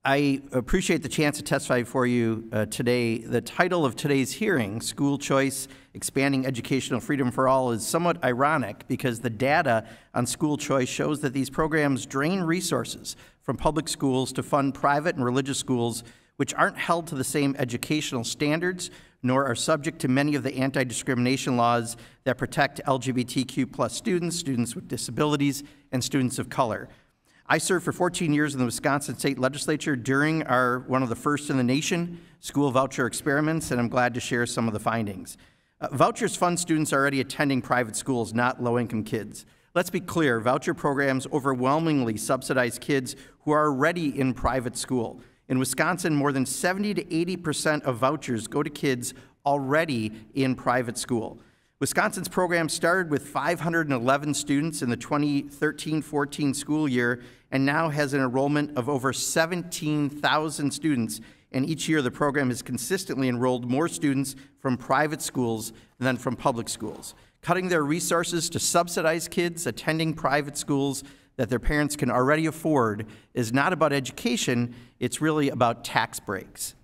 I appreciate the chance to testify before you today. The title of today's hearing, School Choice, Expanding Educational Freedom for All, is somewhat ironic because the data on school choice shows that these programs drain resources from public schools to fund private and religious schools, which aren't held to the same educational standards, nor are subject to many of the anti-discrimination laws that protect LGBTQ+ students, students with disabilities, and students of color. I served for 14 years in the Wisconsin State Legislature during one of the first in the nation school voucher experiments, and I'm glad to share some of the findings. Vouchers fund students already attending private schools, not low-income kids. Let's be clear, voucher programs overwhelmingly subsidize kids who are already in private school. In Wisconsin, more than 70 to 80% of vouchers go to kids already in private school. Wisconsin's program started with 511 students in the 2013-14 school year and now has an enrollment of over 17,000 students. And each year, the program has consistently enrolled more students from private schools than from public schools. Cutting their resources to subsidize kids attending private schools that their parents can already afford is not about education, it's really about tax breaks.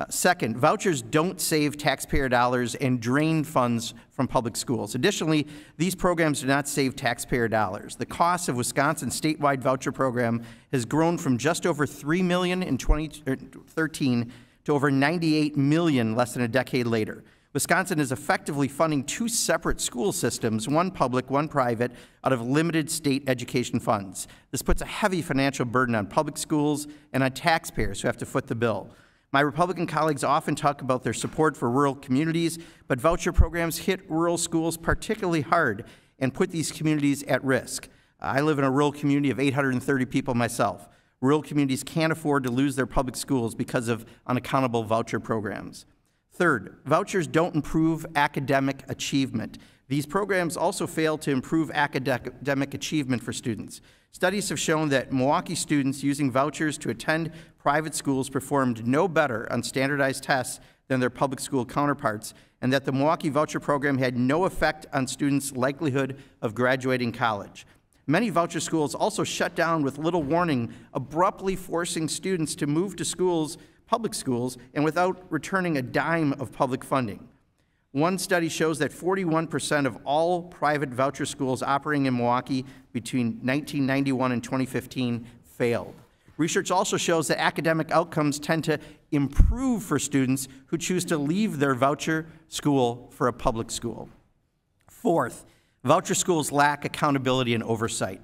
Second, vouchers don't save taxpayer dollars and drain funds from public schools. Additionally, these programs do not save taxpayer dollars. The cost of Wisconsin's statewide voucher program has grown from just over $3 million in 2013 to over $98 million less than a decade later. Wisconsin is effectively funding two separate school systems, one public, one private, out of limited state education funds. This puts a heavy financial burden on public schools and on taxpayers who have to foot the bill. My Republican colleagues often talk about their support for rural communities, but voucher programs hit rural schools particularly hard and put these communities at risk. I live in a rural community of 830 people myself. Rural communities can't afford to lose their public schools because of unaccountable voucher programs. Third, vouchers don't improve academic achievement. These programs also fail to improve academic achievement for students. Studies have shown that Milwaukee students using vouchers to attend private schools performed no better on standardized tests than their public school counterparts, and that the Milwaukee voucher program had no effect on students' likelihood of graduating college. Many voucher schools also shut down with little warning, abruptly forcing students to move to public schools, and without returning a dime of public funding. One study shows that 41% of all private voucher schools operating in Milwaukee between 1991 and 2015 failed. Research also shows that academic outcomes tend to improve for students who choose to leave their voucher school for a public school. Fourth, voucher schools lack accountability and oversight.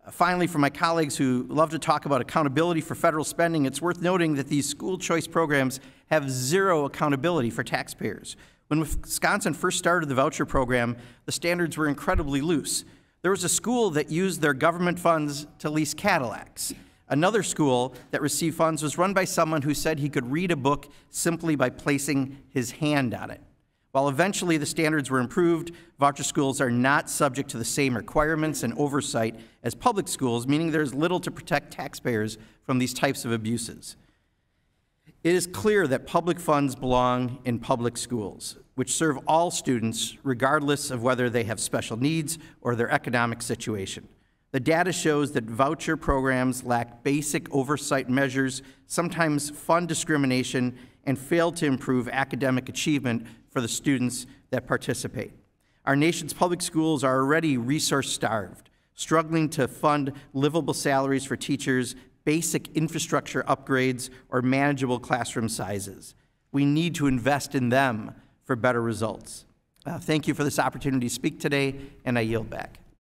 Finally, for my colleagues who love to talk about accountability for federal spending, it's worth noting that these school choice programs have zero accountability for taxpayers. When Wisconsin first started the voucher program, the standards were incredibly loose. There was a school that used their government funds to lease Cadillacs. Another school that received funds was run by someone who said he could read a book simply by placing his hand on it. While eventually the standards were improved, voucher schools are not subject to the same requirements and oversight as public schools, meaning there's little to protect taxpayers from these types of abuses. It is clear that public funds belong in public schools, which serve all students regardless of whether they have special needs or their economic situation. The data shows that voucher programs lack basic oversight measures, sometimes fund discrimination, and fail to improve academic achievement for the students that participate. Our nation's public schools are already resource-starved, struggling to fund livable salaries for teachers, basic infrastructure upgrades, or manageable classroom sizes. We need to invest in them for better results. Thank you for this opportunity to speak today, and I yield back.